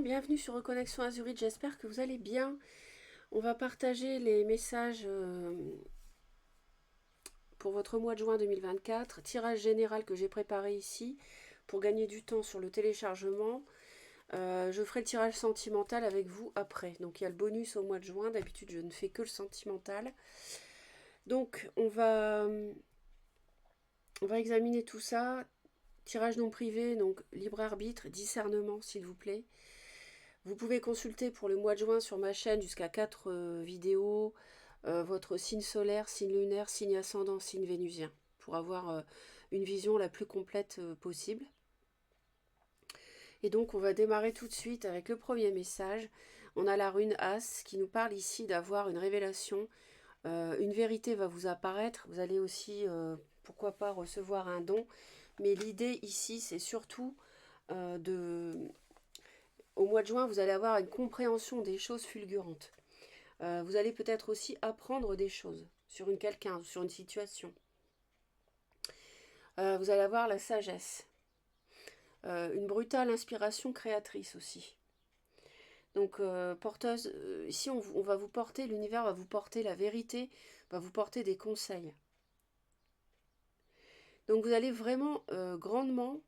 bienvenue sur Reconnexion Azurite, j'espère que vous allez bien. On va partager les messages pour votre mois de juin 2024, tirage général que j'ai préparé ici pour gagner du temps sur le téléchargement. Je ferai le tirage sentimental avec vous après, donc il y a le bonus au mois de juin, d'habitude je ne fais que le sentimental. Donc on va examiner tout ça, tirage non privé, donc libre arbitre, discernement s'il vous plaît. Vous pouvez consulter pour le mois de juin sur ma chaîne jusqu'à 4 vidéos, votre signe solaire, signe lunaire, signe ascendant, signe vénusien, pour avoir une vision la plus complète possible. Et donc on va démarrer tout de suite avec le premier message. On a la rune As qui nous parle ici d'avoir une révélation. Une vérité va vous apparaître. Vous allez aussi, pourquoi pas, recevoir un don. Mais l'idée ici, c'est surtout au mois de juin, vous allez avoir une compréhension des choses fulgurantes. Vous allez peut-être aussi apprendre des choses sur quelqu'un, sur une situation. Vous allez avoir la sagesse. Une brutale inspiration créatrice aussi. Donc, porteuse, ici on va vous porter, l'univers va vous porter la vérité, va vous porter des conseils. Donc vous allez vraiment grandement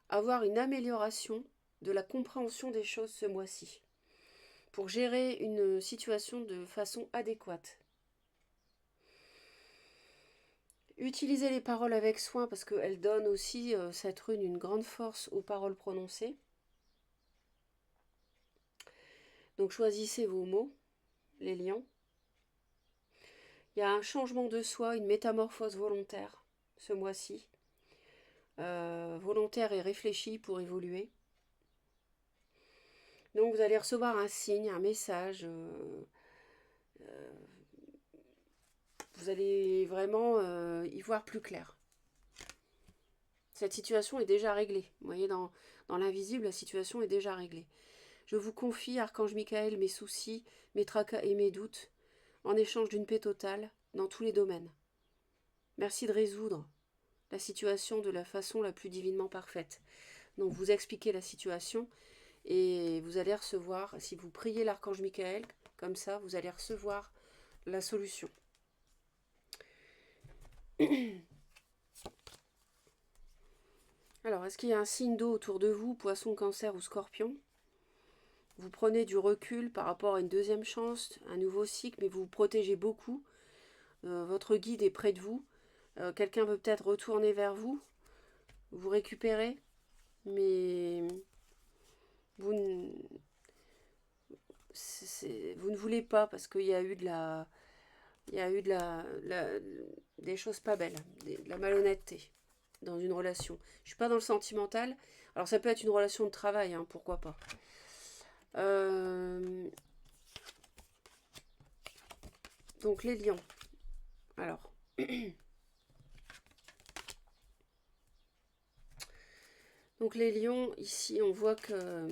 avoir une amélioration de la compréhension des choses ce mois-ci, pour gérer une situation de façon adéquate. Utilisez les paroles avec soin parce qu'elles donnent aussi, cette rune, une grande force aux paroles prononcées. Donc choisissez vos mots, les lions. Il y a un changement de soi, une métamorphose volontaire ce mois-ci. Volontaire et réfléchi pour évoluer. Donc vous allez recevoir un signe, un message. Vous allez vraiment y voir plus clair. Cette situation est déjà réglée. Vous voyez, dans l'invisible, la situation est déjà réglée. Je vous confie, Archange Michael, mes soucis, mes tracas et mes doutes, en échange d'une paix totale dans tous les domaines. Merci de résoudre la situation de la façon la plus divinement parfaite. Donc vous expliquez la situation et vous allez recevoir, si vous priez l'Archange Michael, comme ça, vous allez recevoir la solution. Alors, est-ce qu'il y a un signe d'eau autour de vous, poisson, cancer ou scorpion? Vous prenez du recul par rapport à une deuxième chance, un nouveau cycle, mais vous vous protégez beaucoup. Votre guide est près de vous. Quelqu'un veut peut-être retourner vers vous. Vous récupérez, mais vous ne, vous ne voulez pas parce qu'il y a eu des choses pas belles, de la malhonnêteté dans une relation. Je suis pas dans le sentimental. Alors ça peut être une relation de travail, hein, pourquoi pas. Donc les lions. Alors. Donc les lions, ici on voit que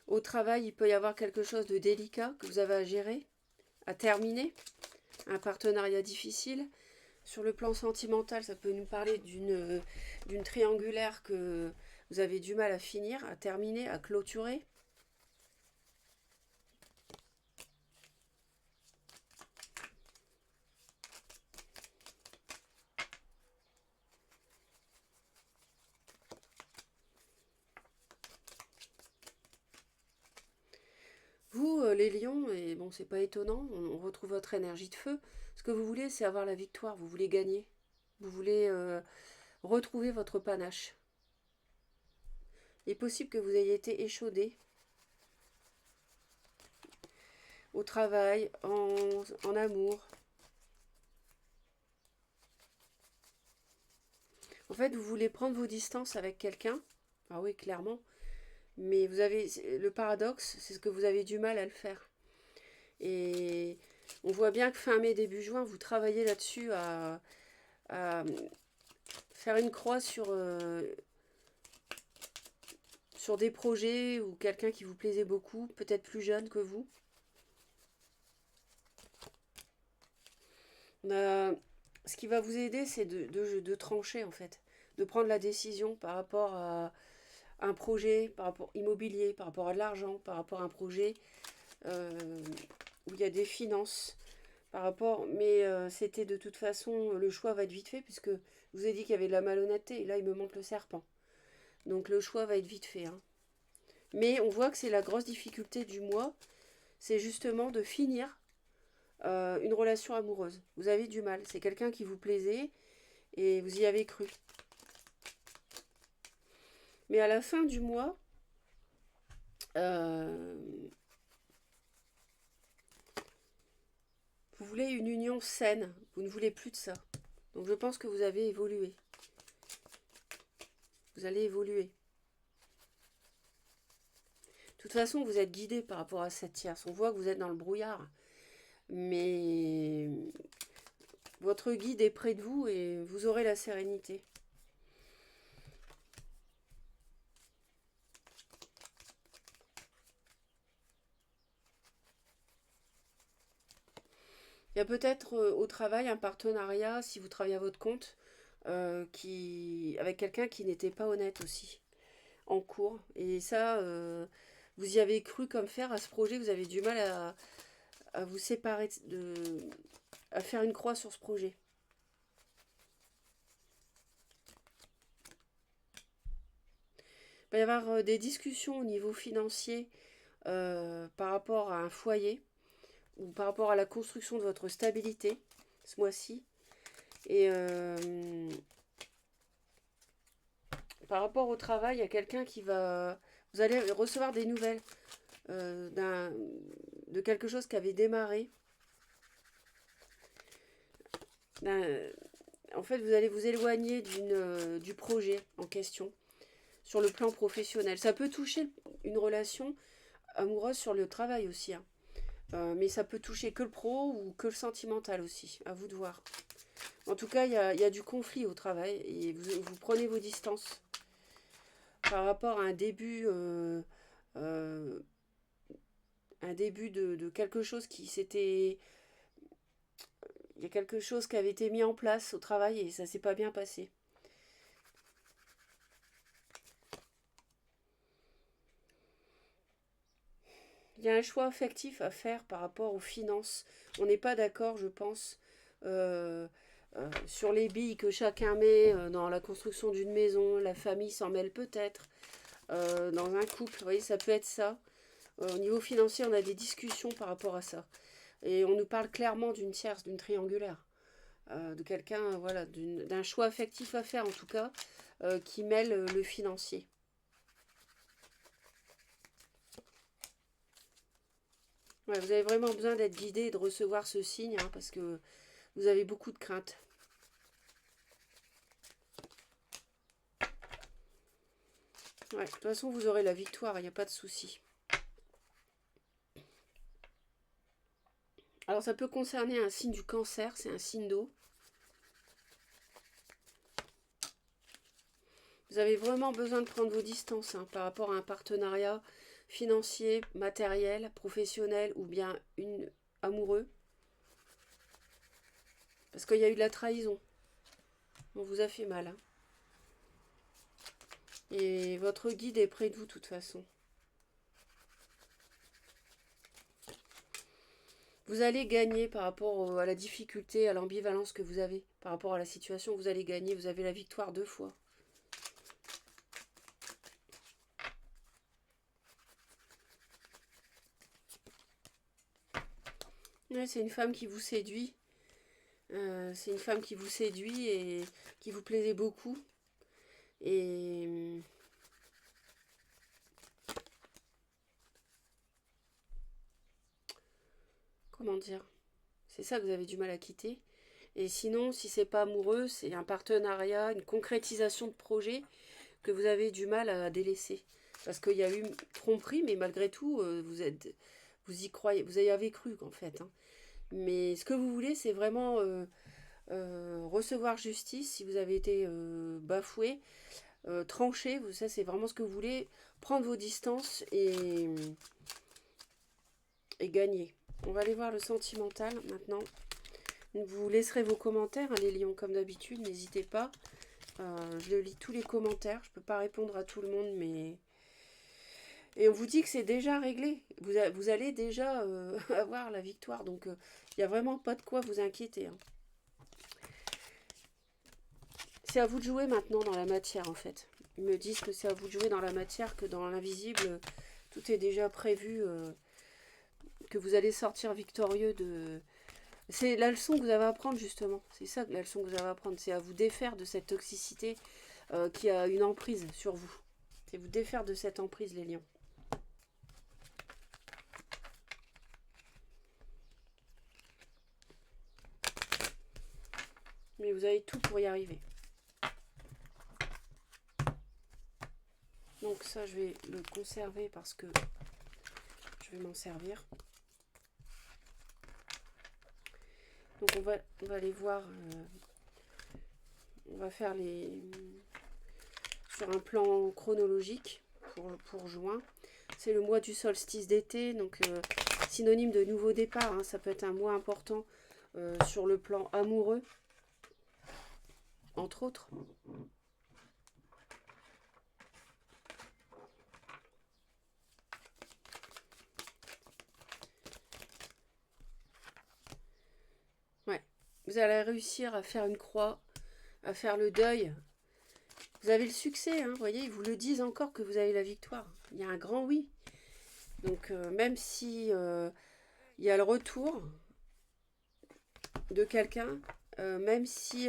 au travail il peut y avoir quelque chose de délicat que vous avez à gérer, à terminer, un partenariat difficile. Sur le plan sentimental, ça peut nous parler d'une triangulaire que vous avez du mal à finir, à terminer, à clôturer. Vous, les lions, et bon, c'est pas étonnant, on retrouve votre énergie de feu. Ce que vous voulez, c'est avoir la victoire, vous voulez gagner. Vous voulez retrouver votre panache. Il est possible que vous ayez été échaudé au travail, en amour. En fait, vous voulez prendre vos distances avec quelqu'un. Ah oui, clairement. Mais vous avez le paradoxe, c'est ce que vous avez du mal à le faire. Et on voit bien que fin mai, début juin, vous travaillez là-dessus à faire une croix sur des projets ou quelqu'un qui vous plaisait beaucoup, peut-être plus jeune que vous. Ce qui va vous aider, c'est de trancher en fait, de prendre la décision par rapport un projet, par rapport immobilier, par rapport à de l'argent, par rapport à un projet où il y a des finances, par rapport, mais c'était de toute façon, le choix va être vite fait, puisque je vous ai dit qu'il y avait de la malhonnêteté, et là il me manque le serpent. Donc le choix va être vite fait, hein. Mais on voit que c'est la grosse difficulté du mois, c'est justement de finir une relation amoureuse. Vous avez du mal, c'est quelqu'un qui vous plaisait, et vous y avez cru. Mais à la fin du mois, euh, vous voulez une union saine. Vous ne voulez plus de ça. Donc je pense que vous avez évolué. Vous allez évoluer. De toute façon, vous êtes guidé par rapport à cette tierce. On voit que vous êtes dans le brouillard. Mais votre guide est près de vous et vous aurez la sérénité. Il y a peut-être au travail un partenariat, si vous travaillez à votre compte, avec quelqu'un qui n'était pas honnête aussi, en cours. Et ça, vous y avez cru comme fer à ce projet, vous avez du mal à vous séparer, à faire une croix sur ce projet. Il va y avoir des discussions au niveau financier par rapport à un foyer ou par rapport à la construction de votre stabilité ce mois-ci. Et par rapport au travail, il y a quelqu'un qui va... Vous allez recevoir des nouvelles de quelque chose qui avait démarré. En fait, vous allez vous éloigner du projet en question sur le plan professionnel. Ça peut toucher une relation amoureuse sur le travail aussi, hein. Mais ça peut toucher que le pro ou que le sentimental aussi, à vous de voir. En tout cas, il y a du conflit au travail et vous prenez vos distances par rapport à euh, un début de quelque chose qui s'était... Il y a quelque chose qui avait été mis en place au travail et ça s'est pas bien passé. Il y a un choix affectif à faire par rapport aux finances. On n'est pas d'accord, je pense, euh, sur les billes que chacun met dans la construction d'une maison. La famille s'en mêle peut-être. Dans un couple, vous voyez, ça peut être ça. Au niveau financier, on a des discussions par rapport à ça. Et on nous parle clairement d'une tierce, d'une triangulaire. De quelqu'un, voilà, d'un choix affectif à faire en tout cas, qui mêle le financier. Ouais, vous avez vraiment besoin d'être guidé et de recevoir ce signe, hein, parce que vous avez beaucoup de craintes. Ouais, de toute façon, vous aurez la victoire, il n'y a pas de souci. Alors, ça peut concerner un signe du cancer, c'est un signe d'eau. Vous avez vraiment besoin de prendre vos distances, hein, par rapport à un partenariat financier, matériel, professionnel ou bien amoureux. Parce qu'il y a eu de la trahison. On vous a fait mal, hein. Et votre guide est près de vous de toute façon. Vous allez gagner par rapport à la difficulté, à l'ambivalence que vous avez. Par rapport à la situation, vous allez gagner. Vous avez la victoire 2 fois. Ouais, c'est une femme qui vous séduit. C'est une femme qui vous séduit et qui vous plaisait beaucoup. Et comment dire? C'est ça que vous avez du mal à quitter. Et sinon, si c'est pas amoureux, c'est un partenariat, une concrétisation de projet que vous avez du mal à délaisser. Parce qu'il y a eu tromperie, mais malgré tout, vous y croyez, vous y avez cru en fait, hein. Mais ce que vous voulez, c'est vraiment recevoir justice si vous avez été bafoué, tranché. Ça, c'est vraiment ce que vous voulez. Prendre vos distances et gagner. On va aller voir le sentimental maintenant. Vous laisserez vos commentaires, hein, les lions, comme d'habitude, n'hésitez pas. Je lis tous les commentaires. Je ne peux pas répondre à tout le monde, mais... Et on vous dit que c'est déjà réglé. Vous allez déjà avoir la victoire. Donc, il n'y a vraiment pas de quoi vous inquiéter. Hein. C'est à vous de jouer maintenant dans la matière, en fait. Ils me disent que c'est à vous de jouer dans la matière, que dans l'invisible, tout est déjà prévu, que vous allez sortir victorieux de... C'est la leçon que vous avez à apprendre, justement. C'est ça, la leçon que vous avez à apprendre. C'est à vous défaire de cette toxicité qui a une emprise sur vous. C'est vous défaire de cette emprise, les lions. Mais vous avez tout pour y arriver. Donc ça, je vais le conserver parce que je vais m'en servir. Donc on va aller voir, on va faire les sur un plan chronologique pour juin. C'est le mois du solstice d'été, donc synonyme de nouveau départ. Hein, ça peut être un mois important sur le plan amoureux, entre autres. Ouais, vous allez réussir à faire une croix, à faire le deuil. Vous avez le succès, hein, vous voyez, ils vous le disent encore que vous avez la victoire. Il y a un grand oui. Donc même si il y a le retour de quelqu'un, même si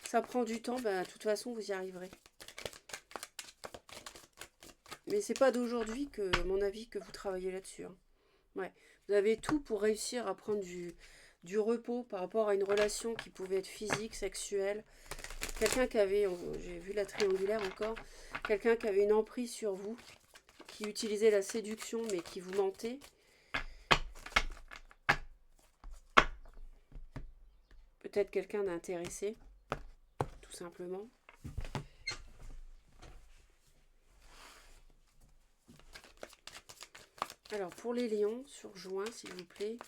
ça prend du temps, ben, de toute façon vous y arriverez. Mais c'est pas d'aujourd'hui que, à mon avis, que vous travaillez là-dessus. Hein. Ouais. Vous avez tout pour réussir à prendre du repos par rapport à une relation qui pouvait être physique, sexuelle. Quelqu'un qui avait, j'ai vu la triangulaire encore, quelqu'un qui avait une emprise sur vous, qui utilisait la séduction mais qui vous mentait. Peut-être quelqu'un d'intéressé, tout simplement. Alors, pour les lions, sur juin, s'il vous plaît.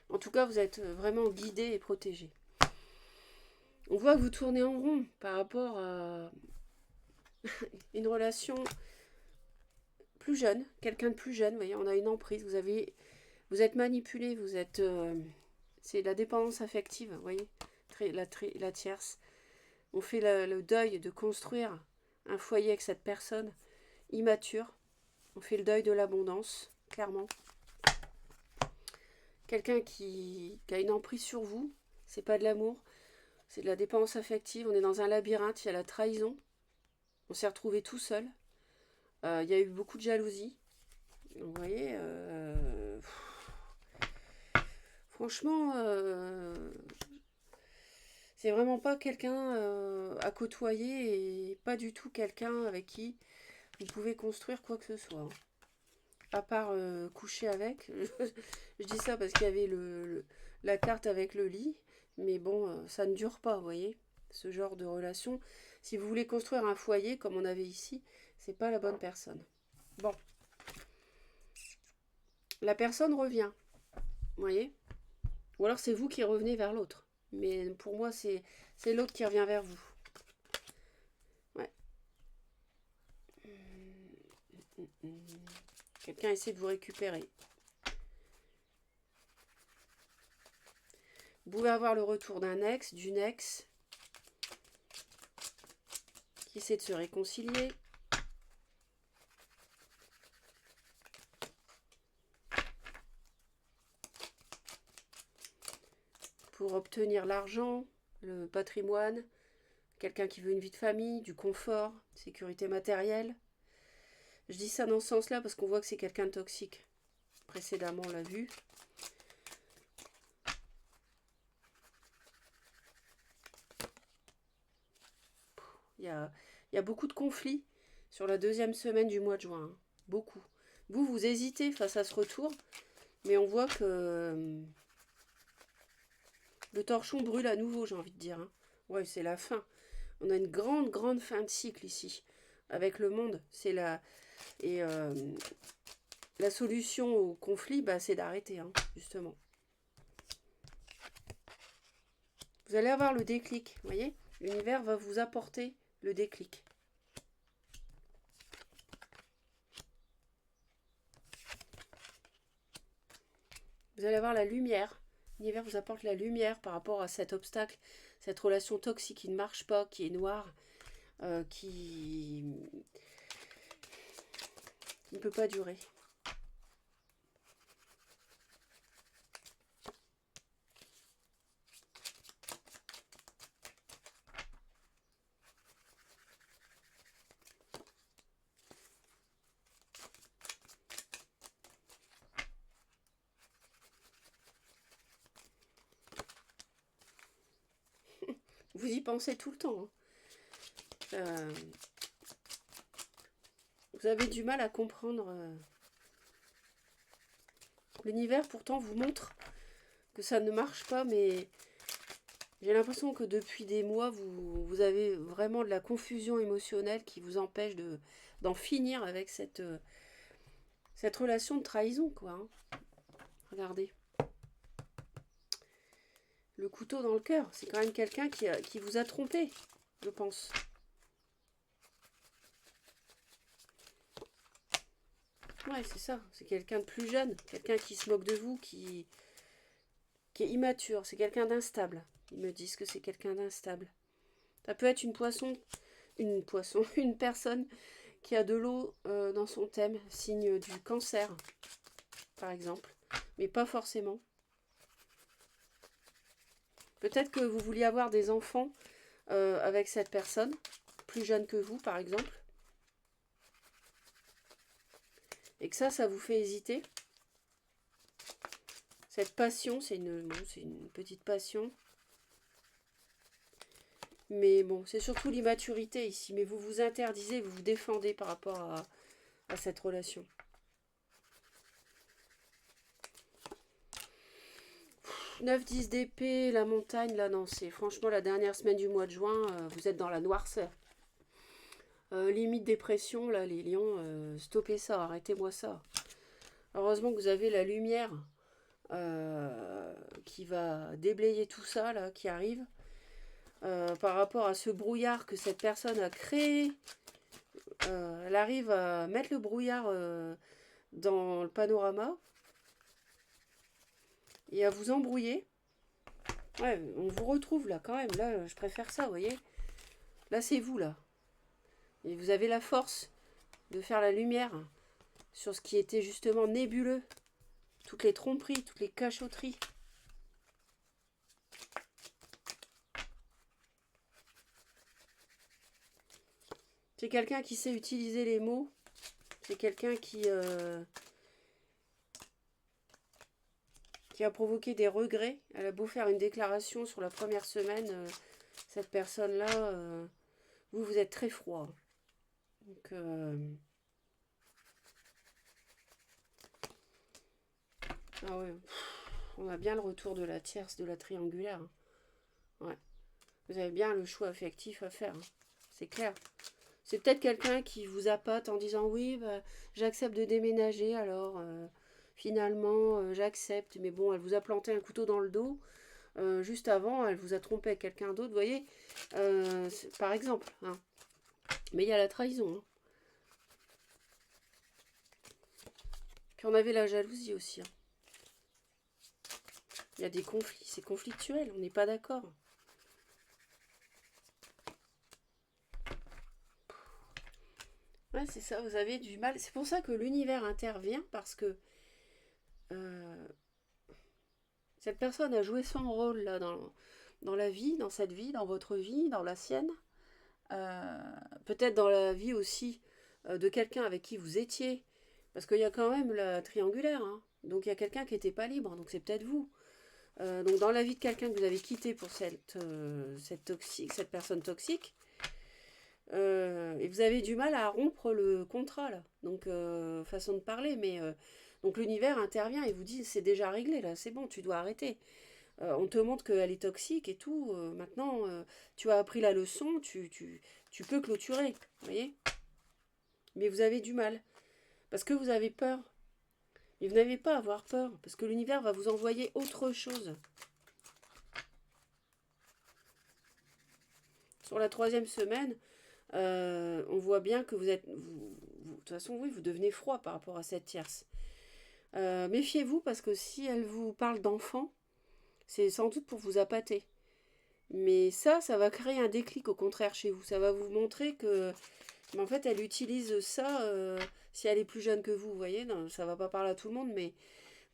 En tout cas, vous êtes vraiment guidé et protégé. On voit que vous tournez en rond par rapport à une relation plus jeune, quelqu'un de plus jeune. Vous voyez, on a une emprise, vous êtes manipulé, vous êtes... c'est la dépendance affective, vous voyez, la tierce. On fait le deuil de construire un foyer avec cette personne immature. On fait le deuil de l'abondance, clairement. Quelqu'un qui a une emprise sur vous, c'est pas de l'amour, c'est de la dépendance affective. On est dans un labyrinthe, il y a la trahison. On s'est retrouvé tout seul. Il y a eu beaucoup de jalousie. Vous voyez, franchement, c'est vraiment pas quelqu'un à côtoyer et pas du tout quelqu'un avec qui vous pouvez construire quoi que ce soit. Hein. À part coucher avec. Je dis ça parce qu'il y avait la carte avec le lit. Mais bon, ça ne dure pas, vous voyez, ce genre de relation. Si vous voulez construire un foyer comme on avait ici, c'est pas la bonne personne. Bon. La personne revient, vous voyez. Ou alors c'est vous qui revenez vers l'autre. Mais pour moi, c'est l'autre qui revient vers vous. Ouais. Quelqu'un essaie de vous récupérer. Vous pouvez avoir le retour d'un ex, d'une ex, qui essaie de se réconcilier. Pour obtenir l'argent, le patrimoine, quelqu'un qui veut une vie de famille, du confort, sécurité matérielle. Je dis ça dans ce sens-là parce qu'on voit que c'est quelqu'un de toxique. Précédemment, on l'a vu. Il y a beaucoup de conflits sur la deuxième semaine du mois de juin. Hein. Beaucoup. Vous hésitez face à ce retour, mais on voit que Le torchon brûle à nouveau, j'ai envie de dire. Hein. Ouais, c'est la fin. On a une grande, grande fin de cycle ici. Avec le monde, c'est la... Et la solution au conflit, bah, c'est d'arrêter, hein, justement. Vous allez avoir le déclic, vous voyez? L'univers va vous apporter le déclic. Vous allez avoir la lumière. L'univers vous apporte la lumière par rapport à cet obstacle, cette relation toxique qui ne marche pas, qui est noire, qui ne peut pas durer. Vous y pensez tout le temps. Hein. Vous avez du mal à comprendre. L'univers pourtant vous montre que ça ne marche pas, mais j'ai l'impression que depuis des mois, vous avez vraiment de la confusion émotionnelle qui vous empêche d'en finir avec cette relation de trahison, quoi. Hein. Regardez. Le couteau dans le cœur, c'est quand même quelqu'un qui vous a trompé, je pense. Ouais, c'est ça. C'est quelqu'un de plus jeune, quelqu'un qui se moque de vous, qui est immature. C'est quelqu'un d'instable. Ils me disent que c'est quelqu'un d'instable. Ça peut être une personne qui a de l'eau dans son thème, signe du cancer, par exemple, mais pas forcément. Peut-être que vous vouliez avoir des enfants avec cette personne, plus jeune que vous, par exemple, et que ça vous fait hésiter. Cette passion, c'est une petite passion. Mais bon, c'est surtout l'immaturité ici. Mais vous vous interdisez, vous vous défendez par rapport à cette relation. « 9-10 d'épée, la montagne, là non, c'est franchement la dernière semaine du mois de juin, vous êtes dans la noirceur. Limite dépression, là, les lions, stoppez ça, arrêtez-moi ça. Heureusement que vous avez la lumière qui va déblayer tout ça, là, qui arrive. Par rapport à ce brouillard que cette personne a créé, elle arrive à mettre le brouillard dans le panorama et à vous embrouiller. Ouais, on vous retrouve là quand même. Là, je préfère ça, vous voyez. Là, c'est vous, là. Et vous avez la force de faire la lumière sur ce qui était justement nébuleux. Toutes les tromperies, toutes les cachotteries. C'est quelqu'un qui sait utiliser les mots. C'est quelqu'un qui a provoqué des regrets. Elle a beau faire une déclaration sur la première semaine, cette personne-là, vous êtes très froid. Donc, ah ouais, on a bien le retour de la tierce, de la triangulaire. Hein. Ouais. Vous avez bien le choix affectif à faire. Hein. C'est clair. C'est peut-être quelqu'un qui vous appâte en disant oui, bah, j'accepte de déménager, alors finalement j'accepte. Mais bon, elle vous a planté un couteau dans le dos. Juste avant, elle vous a trompé avec quelqu'un d'autre, vous voyez. Par exemple. Hein. Mais il y a la trahison. Hein. Puis on avait la jalousie aussi. Hein. Il y a des conflits, c'est conflictuel, on n'est pas d'accord. Ouais, c'est ça, vous avez du mal. C'est pour ça que l'univers intervient, parce que cette personne a joué son rôle là dans la vie, dans cette vie, dans votre vie, dans la sienne. Peut-être dans la vie aussi de quelqu'un avec qui vous étiez. Parce qu'il y a quand même la triangulaire. Hein. Donc il y a quelqu'un qui n'était pas libre. Donc c'est peut-être vous. Donc dans la vie de quelqu'un que vous avez quitté pour cette personne toxique. Et vous avez du mal à rompre le contrat là. Donc façon de parler. Mais donc l'univers intervient et vous dit c'est déjà réglé là. C'est bon, tu dois arrêter. On te montre qu'elle est toxique et tout. Maintenant, tu as appris la leçon, tu peux clôturer, vous voyez. Mais vous avez du mal, parce que vous avez peur. Et vous n'avez pas à avoir peur, parce que l'univers va vous envoyer autre chose. Sur la 3e semaine, on voit bien que vous êtes... de toute façon, oui, vous devenez froid par rapport à cette tierce. Méfiez-vous, parce que si elle vous parle d'enfant, c'est sans doute pour vous appâter. Mais ça va créer un déclic au contraire chez vous. Ça va vous montrer que, mais en fait, elle utilise ça si elle est plus jeune que vous, vous voyez. Non, ça va pas parler à tout le monde, mais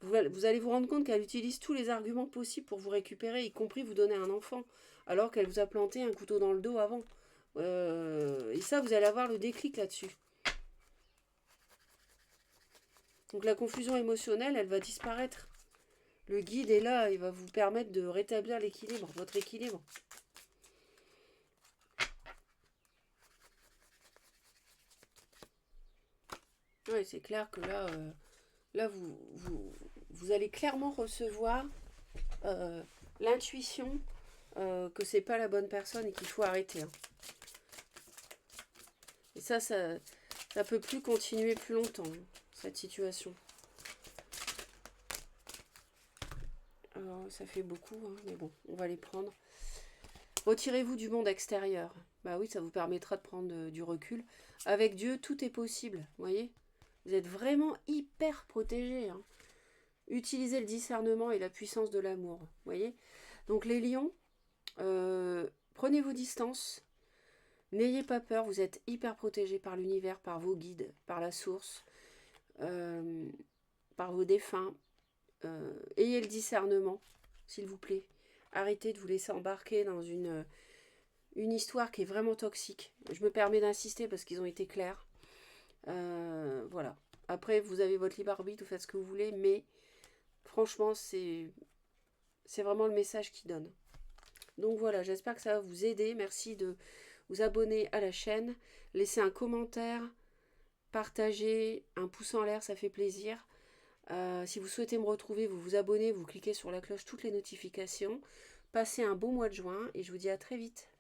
vous allez vous rendre compte qu'elle utilise tous les arguments possibles pour vous récupérer, y compris vous donner un enfant, alors qu'elle vous a planté un couteau dans le dos avant. Et ça, vous allez avoir le déclic là-dessus. Donc la confusion émotionnelle, elle va disparaître. Le guide est là, il va vous permettre de rétablir l'équilibre, votre équilibre. Oui, c'est clair que là vous allez clairement recevoir l'intuition que c'est pas la bonne personne et qu'il faut arrêter. Hein. Et ça peut plus continuer plus longtemps, hein, cette situation. Alors, ça fait beaucoup, hein, mais bon, on va les prendre. Retirez-vous du monde extérieur. Bah oui, ça vous permettra de prendre du recul. Avec Dieu, tout est possible, vous voyez. Vous êtes vraiment hyper protégés. Hein. Utilisez le discernement et la puissance de l'amour, vous voyez. Donc les lions, prenez vos distances. N'ayez pas peur, vous êtes hyper protégés par l'univers, par vos guides, par la source, par vos défunts. Ayez le discernement, s'il vous plaît. Arrêtez de vous laisser embarquer dans une histoire qui est vraiment toxique. Je me permets d'insister parce qu'ils ont été clairs. Voilà. Après, vous avez votre libre arbitre, vous faites ce que vous voulez, mais franchement, c'est vraiment le message qui donne. Donc voilà, j'espère que ça va vous aider. Merci de vous abonner à la chaîne. Laissez un commentaire, partagez, un pouce en l'air, ça fait plaisir. Si vous souhaitez me retrouver, vous vous abonnez, vous cliquez sur la cloche, toutes les notifications. Passez un beau mois de juin et je vous dis à très vite.